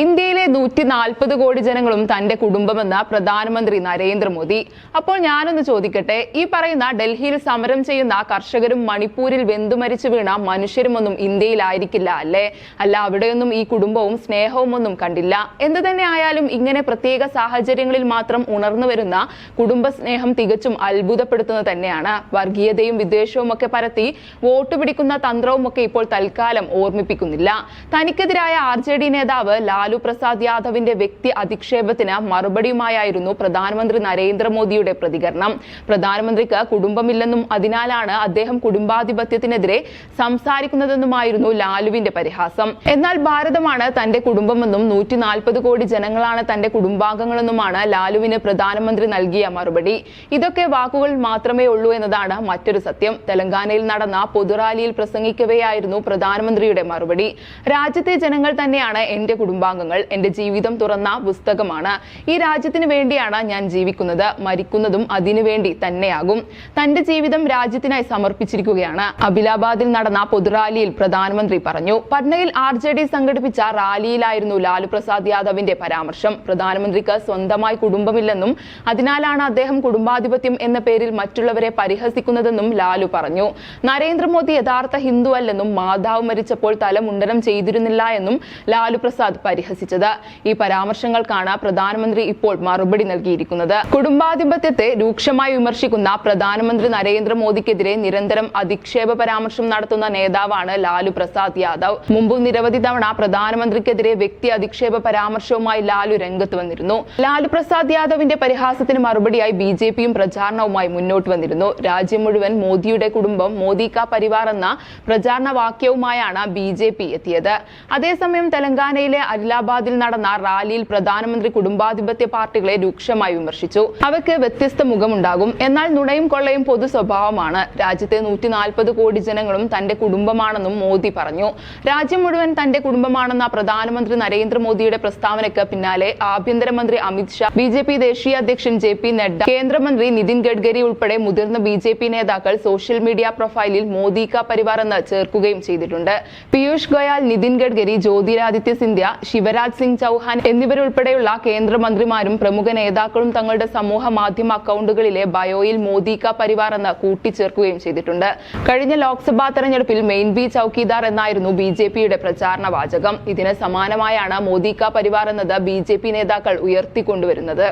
ഇന്ത്യയിലെ 140 കോടി ജനങ്ങളും തന്റെ കുടുംബമെന്ന് പ്രധാനമന്ത്രി നരേന്ദ്രമോദി. അപ്പോൾ ഞാനൊന്ന് ചോദിക്കട്ടെ, ഈ പറയുന്ന ഡൽഹിയിൽ സമരം ചെയ്യുന്ന കർഷകരും മണിപ്പൂരിൽ വെന്തുമരിച്ചു വീണ മനുഷ്യരുമൊന്നും ഇന്ത്യയിലായിരിക്കില്ല അല്ലേ? അല്ല, അവിടെയൊന്നും ഈ കുടുംബവും സ്നേഹവും ഒന്നും കണ്ടില്ല. എന്തു തന്നെ ആയാലും ഇങ്ങനെ പ്രത്യേക സാഹചര്യങ്ങളിൽ മാത്രം ഉണർന്നു വരുന്ന കുടുംബസ്നേഹം തികച്ചും അത്ഭുതപ്പെടുത്തുന്നത് തന്നെയാണ്. വർഗീയതയും വിദ്വേഷവും ഒക്കെ പരത്തി വോട്ട് പിടിക്കുന്ന തന്ത്രവും ഒക്കെ ഇപ്പോൾ തൽക്കാലം ഓർമ്മിപ്പിക്കുന്നില്ല. തനിക്കെതിരായ RJD നേതാവ് ലാലു പ്രസാദ് യാദവിന്റെ വ്യക്തി അധിക്ഷേപത്തിന് മറുപടിയുമായിരുന്നു പ്രധാനമന്ത്രി നരേന്ദ്രമോദിയുടെ പ്രതികരണം. പ്രധാനമന്ത്രിക്ക് കുടുംബമില്ലെന്നും അതിനാലാണ് അദ്ദേഹം കുടുംബാധിപത്യത്തിനെതിരെ സംസാരിക്കുന്നതെന്നുമായിരുന്നു ലാലുവിന്റെ പരിഹാസം. എന്നാൽ ഭാരതമാണ് തന്റെ കുടുംബമെന്നും 140 കോടി ജനങ്ങളാണ് തന്റെ കുടുംബാംഗങ്ങളെന്നുമാണ് ലാലുവിന് പ്രധാനമന്ത്രി നൽകിയ മറുപടി. ഇതൊക്കെ വാക്കുകൾ മാത്രമേ ഉള്ളൂ എന്നതാണ് മറ്റൊരു സത്യം. തെലങ്കാനയിൽ നടന്ന പൊതുറാലിയിൽ പ്രസംഗിക്കവെയായിരുന്നു പ്രധാനമന്ത്രിയുടെ മറുപടി. രാജ്യത്തെ ജനങ്ങൾ തന്നെയാണ് എന്റെ കുടുംബാംഗങ്ങൾ. എന്റെ ജീവിതം തുറന്ന പുസ്തകമാണ്. ഈ രാജ്യത്തിന് വേണ്ടിയാണ് ഞാൻ ജീവിക്കുന്നത്. മരിക്കുന്നതും അതിനുവേണ്ടി തന്നെയാകും. തന്റെ ജീവിതം രാജ്യത്തിനായി സമർപ്പിച്ചിരിക്കുകയാണ്. അബിലാബാദിൽ നടന്ന പൊതുറാലിയിൽ പ്രധാനമന്ത്രി പറഞ്ഞു. പട്നയിൽ RJD സംഘടിപ്പിച്ച റാലിയിലായിരുന്നു ലാലു പ്രസാദ് യാദവിന്റെ പരാമർശം. പ്രധാനമന്ത്രിക്ക് സ്വന്തമായി കുടുംബമില്ലെന്നും അതിനാലാണ് അദ്ദേഹം കുടുംബാധിപത്യം എന്ന പേരിൽ മറ്റുള്ളവരെ പരിഹസിക്കുന്നതെന്നും ലാലു പറഞ്ഞു. നരേന്ദ്രമോദി യഥാർത്ഥ ഹിന്ദു അല്ലെന്നും മാതാവ് മരിച്ചപ്പോൾ തല മുണ്ടനം ചെയ്തിരുന്നില്ല എന്നും ലാലു പ്രസാദ് പരിഹസിച്ചത്. ഈ പരാമർശങ്ങൾക്കാണ് പ്രധാനമന്ത്രി ഇപ്പോൾ മറുപടി നൽകിയിരിക്കുന്നത്. കുടുംബാധിപത്യത്തെ രൂക്ഷമായി വിമർശിക്കുന്ന പ്രധാനമന്ത്രി നരേന്ദ്രമോദിക്കെതിരെ നിരന്തരം അധിക്ഷേപ പരാമർശം നടത്തുന്ന നേതാവാണ് ലാലു പ്രസാദ് യാദവ്. മുമ്പ് നിരവധി തവണ പ്രധാനമന്ത്രിക്കെതിരെ വ്യക്തി അധിക്ഷേപ പരാമർശവുമായി ലാലു രംഗത്ത് വന്നിരുന്നു. ലാലു പ്രസാദ് യാദവിന്റെ പരിഹാസത്തിന് മറുപടിയായി BJPയും പ്രചാരണവുമായി മുന്നോട്ട് വന്നിരുന്നു. രാജ്യം മുഴുവൻ മോദിയുടെ കുടുംബം, മോദി കാ പരിവാർ എന്ന പ്രചാരണ വാക്യവുമായാണ് BJP എത്തിയത്. അതേസമയം തെലങ്കാനയിലെ അദിലാബാദിൽ നടന്ന റാലിയിൽ പ്രധാനമന്ത്രി കുടുംബാധിപത്യ പാർട്ടികളെ രൂക്ഷമായി വിമർശിച്ചു. അവയ്ക്ക് വ്യത്യസ്ത മുഖമുണ്ടാകും, എന്നാൽ നുണയും കൊള്ളയും പൊതു സ്വഭാവമാണ്. രാജ്യത്തെ 140 കോടി ജനങ്ങളും തന്റെ കുടുംബമാണെന്നും മോദി പറഞ്ഞു. രാജ്യം മുഴുവൻ തന്റെ കുടുംബമാണെന്ന പ്രധാനമന്ത്രി നരേന്ദ്രമോദിയുടെ പ്രസ്താവനയ്ക്ക് പിന്നാലെ ആഭ്യന്തരമന്ത്രി അമിത്ഷാ, BJP ദേശീയ അധ്യക്ഷൻ JP നഡ്ഡ, കേന്ദ്രമന്ത്രി നിതിൻ ഗഡ്കരി ഉൾപ്പെടെ മുതിർന്ന BJP നേതാക്കൾ സോഷ്യൽ മീഡിയ പ്രൊഫൈലിൽ മോദി കാ പരിവാർ എന്ന് ചേർക്കുകയും ചെയ്തിട്ടുണ്ട്. പീയൂഷ് ഗോയൽ, നിതിൻ ഗഡ്കരി, ജ്യോതിരാദിത്യ സിന്ധ്യ, ശിവരാജ് സിംഗ് ചൌഹാൻ എന്നിവരുൾപ്പെടെയുള്ള കേന്ദ്രമന്ത്രിമാരും പ്രമുഖ നേതാക്കളും തങ്ങളുടെ സമൂഹ മാധ്യമ അക്കൗണ്ടുകളിലെ ബയോയിൽ മോദി കാ പരിവാർ എന്ന് കൂട്ടിച്ചേർക്കുകയും ചെയ്തിട്ടുണ്ട്. കഴിഞ്ഞ ലോക്സഭാ തെരഞ്ഞെടുപ്പിൽ മെയിൻ ബി ചൌക്കിദാർ എന്നായിരുന്നു BJPയുടെ പ്രചാരണ വാചകം. ഇതിന് സമാനമായാണ് മോദി കാ പരിവാർ എന്നത് BJP നേതാക്കൾ ഉയർത്തിക്കൊണ്ടുവരുന്നത്.